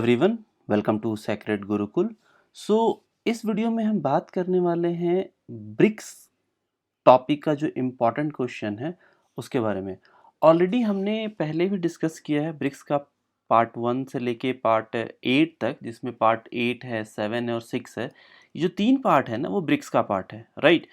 Everyone, welcome to sacred Gurukul. So इस video में हम बात करने वाले हैं ब्रिक्स टॉपिक का जो इम्पोर्टेंट क्वेश्चन है उसके बारे में। ऑलरेडी हमने पहले भी डिस्कस किया है ब्रिक्स का पार्ट 1 से लेके पार्ट 8 तक, जिसमें पार्ट 8 है, 7 है और 6 है। ये जो 3 पार्ट है ना वो ब्रिक्स का पार्ट है, राइट।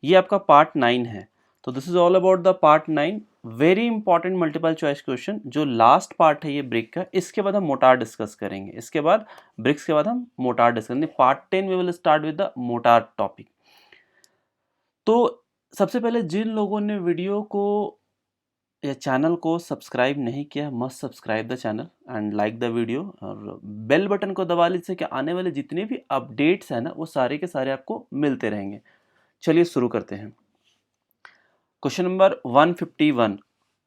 ये आपका पार्ट 9 है। तो this is all about the part 9। Very important multiple choice question. जो लास्ट पार्ट है ये ब्रिक का, इसके बाद हम मोटार डिस्कस करेंगे। इसके बाद ब्रिक्स के बाद हम मोटार डिस्कस करेंगे। Part 10 we will start with the mortar topic. तो सबसे पहले जिन लोगों ने वीडियो को या चैनल को सब्सक्राइब नहीं किया, must subscribe the channel and like the video और बेल बटन को दबा लीजिए कि आने वाले जितने भी अपडेट्स हैं ना वो सारे के सारे आपको मिलते रहेंगे। चलिए शुरू करते हैं। क्वेश्चन नंबर 151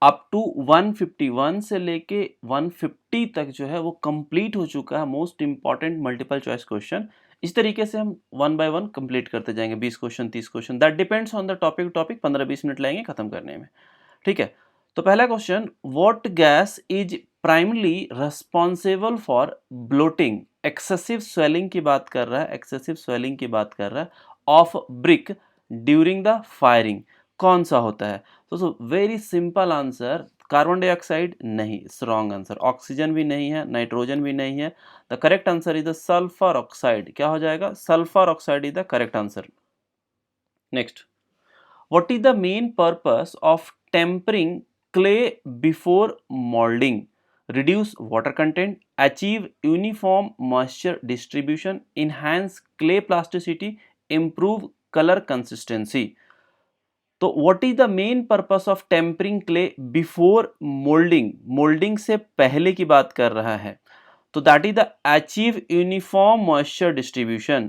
अप टू 151 से लेके 150 तक जो है वो कंप्लीट हो चुका है। Most important multiple choice question. इस तरीके से हम वन बाय वन कंप्लीट करते जाएंगे। 20 question, 30 question, that depends on the topic. 15-20 minute लगेंगे खत्म करने में, ठीक है। तो पहला question, what gas is primarily responsible for bloating? Excessive swelling की बात कर रहा है, एक्सेसिव स्वेलिंग की बात कर रहा है of brick during the firing. कौन सा होता है? तो very simple answer, carbon dioxide नहीं, रॉन्ग आंसर। ऑक्सीजन भी नहीं है, नाइट्रोजन भी नहीं है। The correct answer is the sulphur oxide. क्या हो जाएगा? Sulphur oxide is the correct answer. Next, what is the main purpose of tempering clay before molding? Reduce water content, achieve uniform moisture distribution, enhance clay plasticity, improve color consistency. तो what is the main purpose of tempering clay before molding? molding से पहले की बात कर रहा है। तो that is the achieve uniform moisture distribution।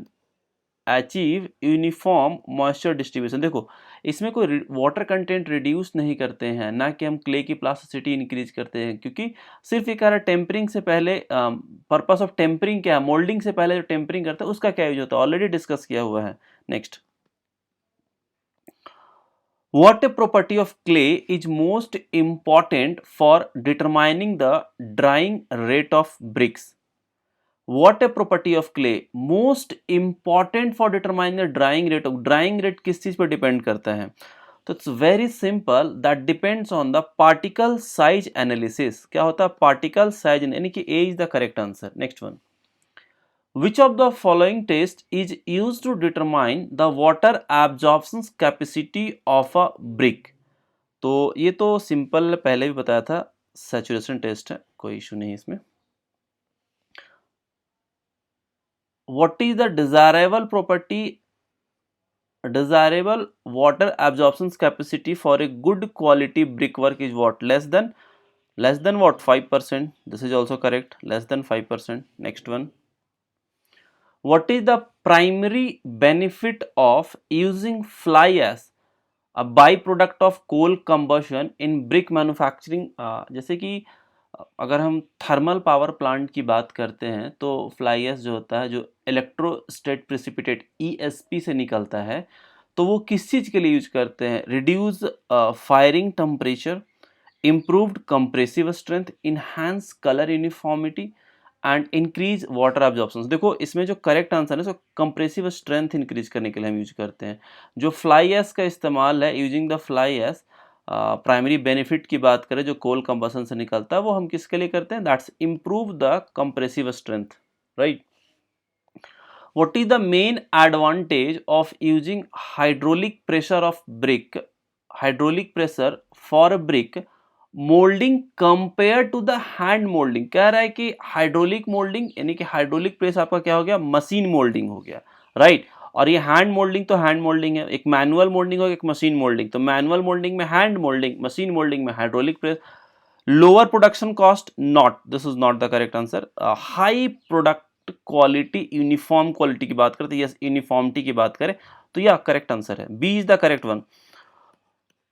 Achieve uniform moisture distribution. देखो इसमें कोई वाटर कंटेंट रिड्यूस नहीं करते हैं, ना कि हम क्ले की प्लास्टिसिटी इंक्रीज करते हैं, क्योंकि सिर्फ ये कह रहा है टेम्परिंग से पहले। पर्पस ऑफ टेम्परिंग क्या है? मोल्डिंग से पहले जो टेम्परिंग करते हैं उसका क्या यूज होता है, ऑलरेडी डिस्कस किया हुआ है। Next, what property of clay is most important for determining the drying rate of bricks? What a property of clay most important for determining the drying rate of? drying rate किस चीज पर depend करता है? तो it's very simple, that depends on the particle size analysis. क्या होता है? Particle size, यानी कि A is the correct answer. Next one, which of the following test is used to determine the water absorption capacity of a brick? तो ये तो simple पहले भी बताया था, सैचुरेशन टेस्ट है, कोई इशू नहीं इसमें। What is the desirable property, desirable water absorption capacity for a good quality brickwork is what? Less than what? 5%. This is also correct, less than 5%. Next one, what is the primary benefit of using fly ash, a byproduct of coal combustion in brick manufacturing? जैसे कि अगर हम thermal power plant की बात करते हैं तो fly ash जो होता है, जो इलेक्ट्रोस्टेट प्रेसिपिटेट ESP से निकलता है, तो वो किस चीज़ के लिए यूज करते हैं? Reduce firing temperature, improved compressive strength, enhance colour uniformity and increase water absorption. देखो इसमें जो करेक्ट आंसर है सो कंप्रेसिव स्ट्रेंथ इंक्रीज करने के लिए हम यूज करते हैं। जो फ्लाई ऐश का इस्तेमाल है, using the fly ash, primary benefit की बात करें जो कोल कंबसन से निकलता है, वो हम किसके लिए करते हैं? That's improve the compressive strength, right. What is the main advantage of using hydraulic pressure of brick, hydraulic pressure for a brick molding compared to the hand molding? कह रहा है कि हाइड्रोलिक मोल्डिंग, यानी कि हाइड्रोलिक प्रेस आपका क्या हो गया? मशीन मोल्डिंग हो गया, राइट। और ये हैंड मोल्डिंग तो हैंड मोल्डिंग है, एक मैनुअल मोल्डिंग और एक मशीन मोल्डिंग। तो मैनुअल मोल्डिंग में हैंड मोल्डिंग, मशीन मोल्डिंग में hydraulic press. Lower production cost, not, this is not the correct answer. High product quality, uniform quality की बात करते हैं, यस यूनिफॉर्मिटी की बात करें तो यह करेक्ट आंसर है, B is the correct one.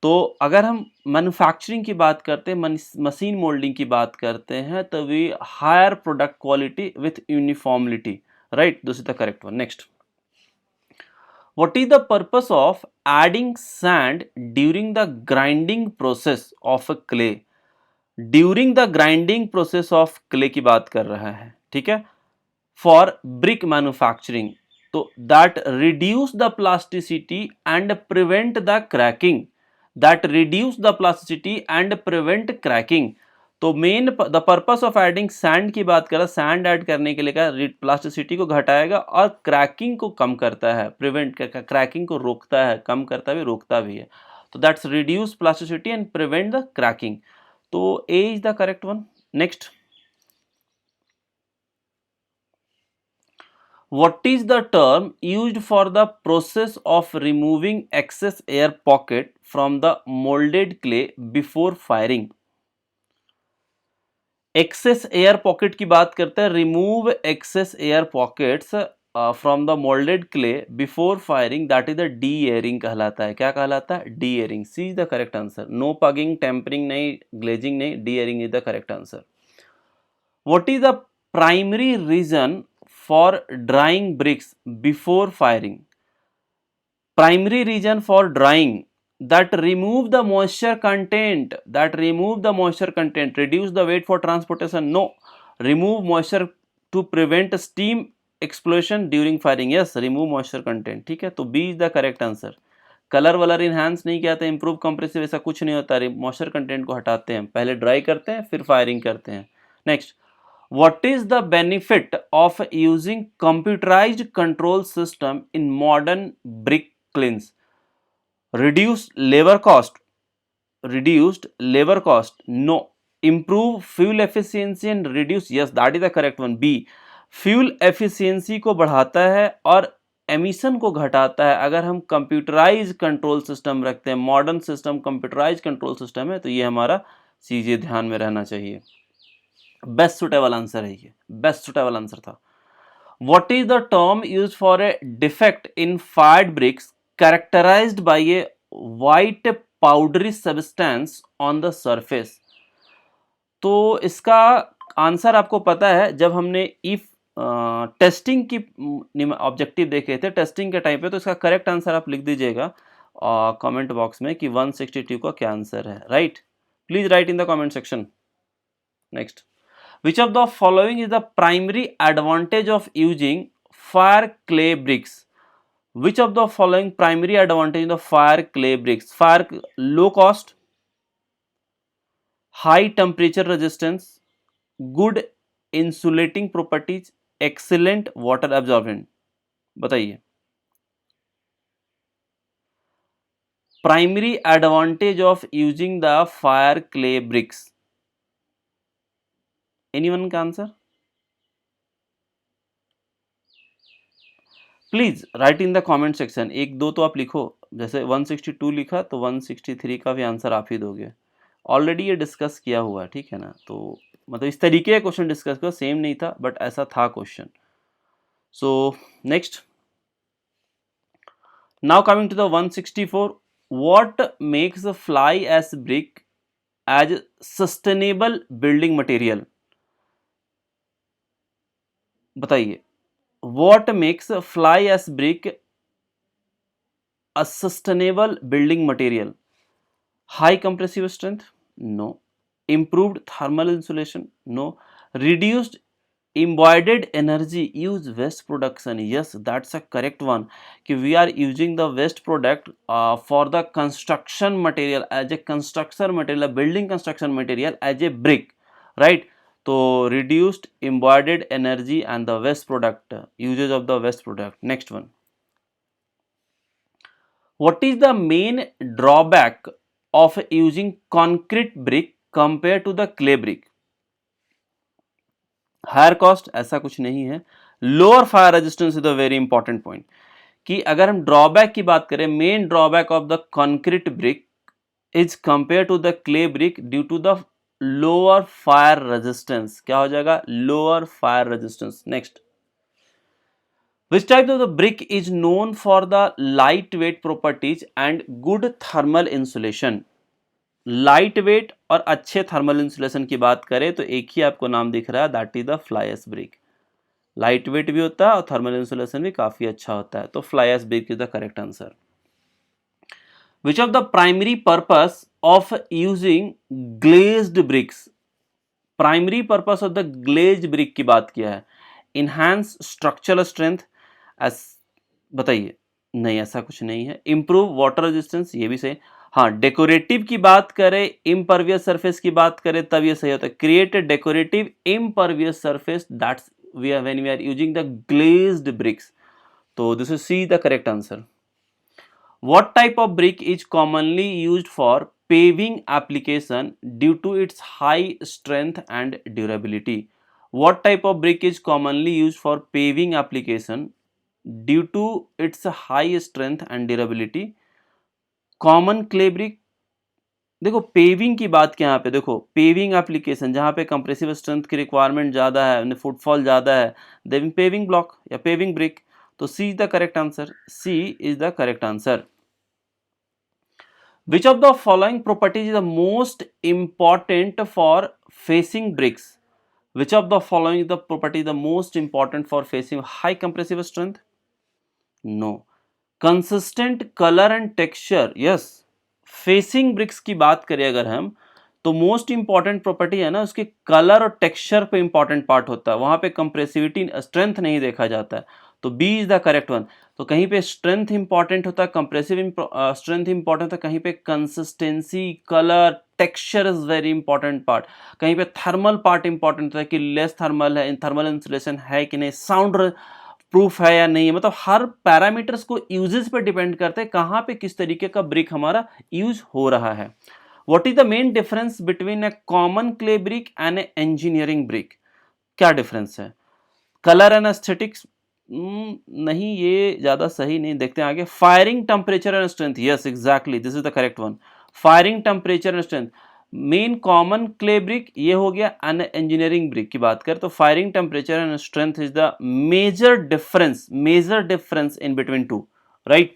तो अगर हम मैन्युफैक्चरिंग की बात करते हैं, मशीन मोल्डिंग की बात करते हैं, तो we higher product quality with uniformity, right, this is the correct one. Next, what is the purpose of adding sand during the grinding process of a clay? During the grinding process of clay की बात कर रहा है, ठीक है, for brick manufacturing, तो that reduce the plasticity and prevent the cracking, that reduce the plasticity and prevent cracking. तो main the purpose of adding sand की बात करें, सैंड ऐड करने के लिए क्या, प्लास्टिसिटी को घटाएगा और क्रैकिंग को कम करता है, प्रिवेंट क्रैकिंग को रोकता है, कम करता भी, रोकता भी है। तो that's reduce plasticity and prevent the cracking. तो A is the correct one. Next, what is the term used for the process of removing excess air pocket from the molded clay before firing? Excess air pocket की बात करते हैं, remove excess air pockets from the moulded clay before firing, that is the de airing कहलाता है। क्या कहलाता है? De airing. C is the correct answer. No pugging, tempering नहीं, ग्लेजिंग नहीं, de airing is the correct answer. What is the primary reason for drying bricks before firing? Primary reason for drying, that remove the moisture content, reduce the weight for transportation. No, remove moisture to prevent steam explosion during firing. Yes, remove moisture content. ठीक है, तो B is the correct answer. Colour वलर enhance नहीं किया था, improve compressive, ऐसा कुछ नहीं होता। मॉइस्चर कंटेंट को हटाते हैं, पहले ड्राई करते हैं फिर फायरिंग करते हैं। Next, what is the benefit of using computerized control system in modern brick kilns? Reduced labor cost, no. Improve fuel efficiency and reduce, yes, that is the correct one, B. Fuel efficiency को बढ़ाता है और emission को घटाता है अगर हम computerise control system रखते हैं। Modern system computerise control system है, तो ये हमारा चीजें ध्यान में रहना चाहिए। बेस्ट सुटेबल आंसर है ये, बेस्ट सुटेबल आंसर था। What is the term use for a defect in fired bricks characterised by a white powdery substance on the surface? तो इसका आंसर आपको पता है, जब हमने इफ टेस्टिंग की ऑब्जेक्टिव देखे थे टेस्टिंग के टाइम पे, तो इसका करेक्ट आंसर आप लिख दीजिएगा कमेंट बॉक्स में कि 162 का क्या आंसर है, right? Please right in the comment section. Next, which of the following is the primary advantage of using fire clay bricks? Which of the following primary advantage of fire clay bricks? Fire, low cost, high temperature resistance, good insulating properties, excellent water absorbent। बताइए, primary advantage of using the fire clay bricks, anyone का answer? Please right in the comment section. एक दो तो आप लिखो, जैसे 162 लिखा तो 163 का भी आंसर आप ही दोगे। ऑलरेडी ये डिस्कस किया हुआ है, ठीक है ना? तो मतलब इस तरीके का क्वेश्चन डिस्कस किया, सेम नहीं था बट ऐसा था question. So next, now coming to the 164, what makes fly ash brick as sustainable building material? बताइए, what makes fly ash brick a sustainable building material? High compressive strength? No. Improved thermal insulation? No. Reduced embodied energy use waste production? Yes, that's a correct one, कि we are using the waste product for the construction material, as a construction material, building construction material as a brick, right? तो reduced embodied energy and the waste product, usage of the waste product. Next one, what is the main drawback of using concrete brick compared to the clay brick? Higher cost, ऐसा कुछ नहीं है। Lower fire resistance is the very important point, कि अगर हम drawback की बात करें, main drawback of the concrete brick is compare to the clay brick due to the lower fire resistance. क्या हो जाएगा? Lower fire resistance. Next, which type of the brick is known for the lightweight properties and good thermal insulation? Light weight और अच्छे thermal insulation की बात करें तो एक ही आपको नाम दिख रहा है, that is the fly ash brick. Light weight भी होता है और थर्मल इंसुलेशन भी काफी अच्छा होता है, तो fly ash brick is the correct answer. Which of the primary purpose of using glazed bricks? Primary purpose of the glaze brick की बात किया है, इनहांस स्ट्रक्चरल स्ट्रेंथ, बताइए, नहीं ऐसा कुछ नहीं है। इम्प्रूव वाटर रेजिस्टेंस, ये भी सही। हाँ, डेकोरेटिव की बात करें, इम्परवियस सरफेस की बात करें, तब ये सही होता है, create a decorative impervious surface that's when we are using the glazed bricks. So this is C, the correct answer. What type of brick is commonly used for paving application due to its high strength and durability? What type of brick is commonly used for paving application due to its high strength and durability? Common clay brick। देखो paving की बात क्या, यहाँ पे देखो paving application जहाँ पे compressive strength की रिक्वायरमेंट ज़्यादा है, फुटफॉल ज़्यादा है, देन पेविंग ब्लॉक या पेविंग ब्रिक। तो C is the correct answer, C is the correct answer. Which of the following properties is the most important for facing bricks? Which of the following the property the most important for facing high compressive strength? No. Consistent colour and texture, yes. Facing bricks की बात करें अगर हम, तो most important property है ना उसके colour और टेक्सचर पे इंपॉर्टेंट पार्ट होता है, वहां पे कंप्रेसिविटी स्ट्रेंथ नहीं देखा जाता है। तो B is the correct one. तो कहीं पे स्ट्रेंथ इंपॉर्टेंट होता है, कंप्रेसिव स्ट्रेंथ इंपॉर्टेंट होता है, कहीं पे consistency, colour, texture is very important part, कहीं पे थर्मल पार्ट इंपॉर्टेंट होता है कि लेस थर्मल है, थर्मल इंसुलेशन है कि नहीं, साउंड प्रूफ है या नहीं, मतलब हर पैरामीटर्स को यूजेस पे डिपेंड करते हैं कहाँ पे किस तरीके का ब्रिक हमारा यूज हो रहा है। What is the main difference between A common clay brick and A engineering brick? क्या डिफरेंस है? कलर एंड एस्थेटिक्स, नहीं ये ज्यादा सही नहीं, देखते हैं आगे। Firing temperature and strength, yes exactly this is the correct one. Firing temperature and strength, main common clay brick ये हो गया, एंड इंजीनियरिंग ब्रिक की बात करें तो firing temperature and strength is the major difference in between two, right.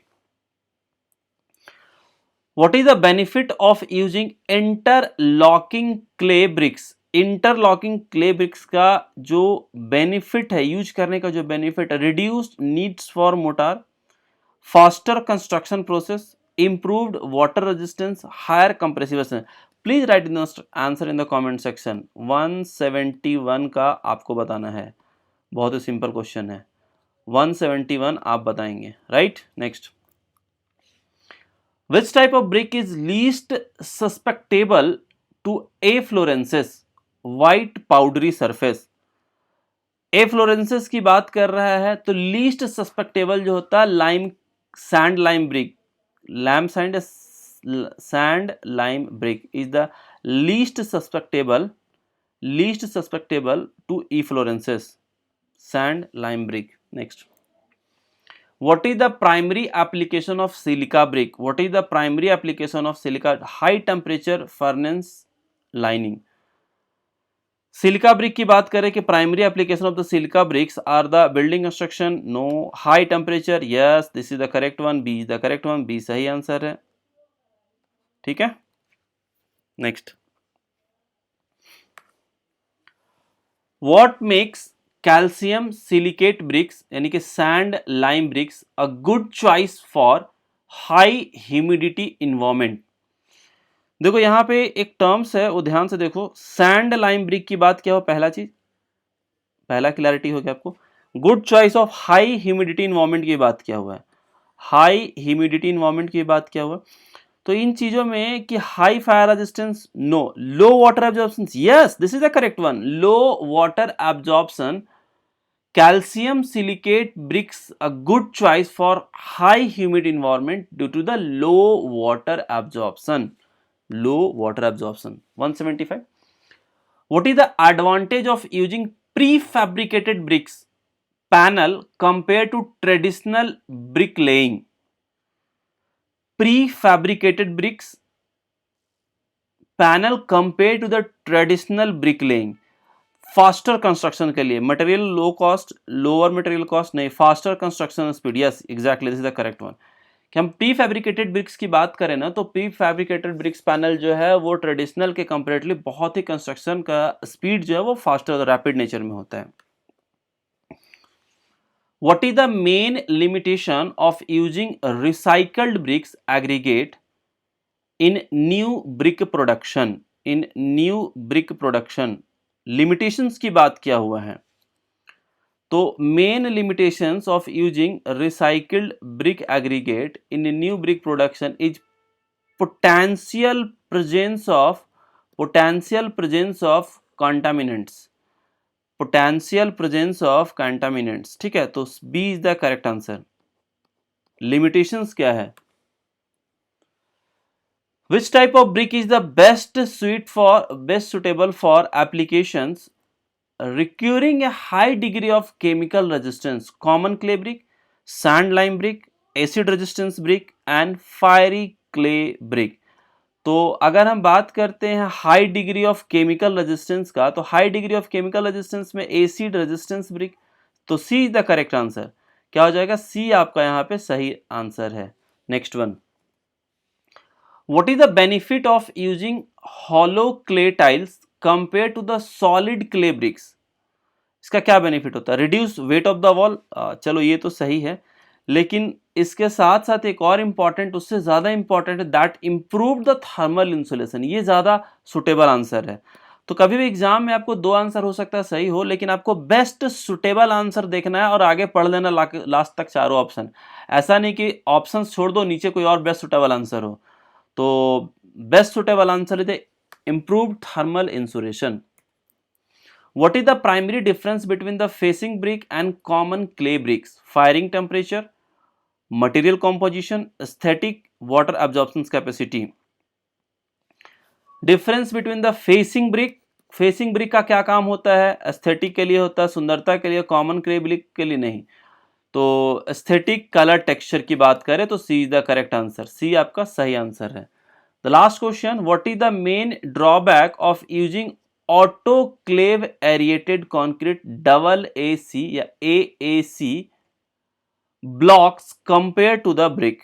What is the benefit of using interlocking clay bricks? Interlocking clay bricks का जो benefit है, यूज करने का जो बेनिफिट है, reduced needs for motor, faster construction process, improved water resistance, higher compressiveness। Please right in answer in the comment section. 171 का आपको बताना है, बहुत ही सिंपल क्वेश्चन है, 171 आप बताएंगे, right. Next, which type of brick is least susceptible to efflorescence? white powdery surface। efflorescence की बात कर रहा है तो लीस्ट सस्पेक्टेबल जो होता है lime sand lime brick, sand lime brick is the least susceptible to efflorescence, sand lime brick। next, what is the primary application of silica brick? What is the primary application of silica? high temperature furnace lining। Silica brick की बात करें कि primary application of the silica bricks are the building construction, no. High temperature, yes this is the correct one, B is the correct one, B सही answer है, ठीक है। Next, what makes calcium silicate bricks यानी कि sand lime bricks a good choice for high humidity environment? देखो यहाँ पे एक टर्म्स है वो ध्यान से देखो, सैंड लाइम ब्रिक की बात क्या हो, पहला चीज, पहला क्लैरिटी हो गया आपको। Good choice of high humidity environment की बात क्या हुआ है, हाई ह्यूमिडिटी इन्वायरमेंट की बात क्या हुआ, तो इन चीजों में कि high fire resistance, no. Low water absorption, yes this is the correct one, low water absorption, calcium silicate bricks a good choice for high humid environment due to the low water absorption, 175। what is the advantage of using prefabricated bricks panel compared to traditional bricklaying? prefabricated bricks panel compared to the traditional bricklaying, faster construction के लिए, material low cost, lower material cost नहीं, faster construction speed, yes exactly this is the correct one. कि हम pre fabricated BRICS की बात करें ना तो प्री फैब्रिकेटेड ब्रिक्स पैनल जो है वो ट्रेडिशनल के कंपेरेटिवली बहुत ही कंस्ट्रक्शन का स्पीड जो है वो फास्टर और रैपिड नेचर में होता है। What is the main limitation of using recycled bricks aggregate in new brick production? In new brick production limitations की बात किया हुआ है। तो main limitations of using recycled brick aggregate in new brick production is potential presence of contaminants, potential presence of contaminants। ठीक है, तो B is the correct answer. Limitations क्या है? Which type of brick is the best suitable for applications requiring a high degree of chemical resistance? Common clay brick, sand lime brick, acid resistance brick and fiery clay brick। तो अगर हम बात करते हैं high degree of chemical resistance का, तो high degree of chemical resistance में acid resistance brick, तो C is the correct answer. क्या हो जाएगा? सी आपका यहाँ पे सही आंसर है। Next one, what is the benefit of using hollow clay tiles compare to the solid clay bricks? इसका क्या बेनिफिट होता है? Reduce weight of the wall, चलो ये तो सही है, लेकिन इसके साथ साथ एक और इंपॉर्टेंट, उससे ज़्यादा इंपॉर्टेंट है, that improve the thermal insulation. ये ज़्यादा सुटेबल आंसर है। तो कभी भी एग्जाम में आपको दो आंसर हो सकता है सही हो, लेकिन आपको बेस्ट सुटेबल आंसर देखना है और आगे पढ़ लेना लास्ट तक चारों ऑप्शन। ऐसा नहीं कि ऑप्शन छोड़ दो, नीचे कोई और बेस्ट सुटेबल आंसर हो। तो best suitable answer is improved thermal insulation. What is the primary difference between the facing brick and common clay bricks? Firing temperature, material composition, aesthetic, water absorption capacity। Difference between the facing brick, facing brick का क्या काम होता है? Aesthetic के लिए होता है, सुंदरता के लिए, कॉमन क्ले ब्रिक के लिए नहीं। तो एस्थेटिक कलर टेक्सचर की बात करें तो C is the correct answer. C आपका सही आंसर है। The last question, what is the main drawback of using autoclave aerated concrete double AC या AAC blocks compared to the brick?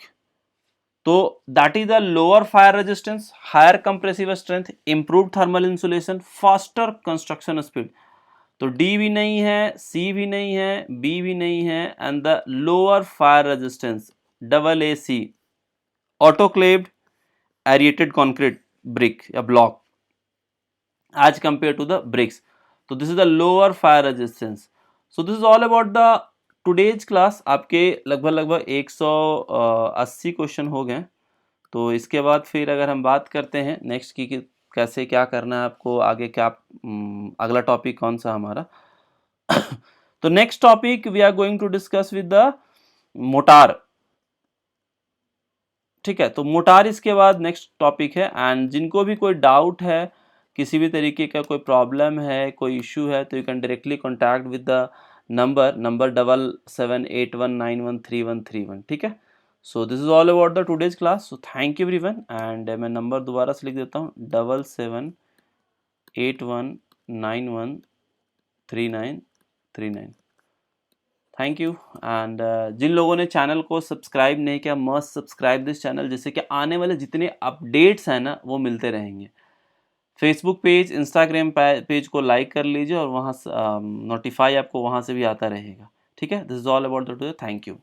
तो that is the lower fire resistance, higher compressive strength, improved thermal insulation, faster construction speed. तो D भी नहीं है, सी भी नहीं है, B भी नहीं है, and the lower fire resistance double AC autoclaved aerated concrete brick या block as compared to the bricks। so this is the lower fire resistance। so this is all about the today's class। आपके लगभग 180 question हो गए। तो इसके बाद फिर अगर हम बात करते हैं नेक्स्ट की कि कैसे क्या करना है आपको आगे, क्या अगला टॉपिक कौन सा हमारा तो next topic we are going to discuss with the mortar. ठीक है, तो मोटार इसके बाद नेक्स्ट टॉपिक है। एंड जिनको भी कोई डाउट है, किसी भी तरीके का कोई प्रॉब्लम है, कोई इशू है, तो you can directly contact with the number 7781913131। ठीक है, so this is all about the today's class. So thank you everyone. And मैं नंबर दोबारा से लिख देता हूँ 7781913939। Thank you. एंड जिन लोगों ने चैनल को सब्सक्राइब नहीं किया, मस्ट सब्सक्राइब दिस चैनल, जिससे कि आने वाले जितने अपडेट्स हैं ना वो मिलते रहेंगे। फेसबुक पेज, इंस्टाग्राम पेज को लाइक कर लीजिए और वहाँ नोटिफाई आपको वहाँ से भी आता रहेगा। ठीक है, this is all about the today. Thank you.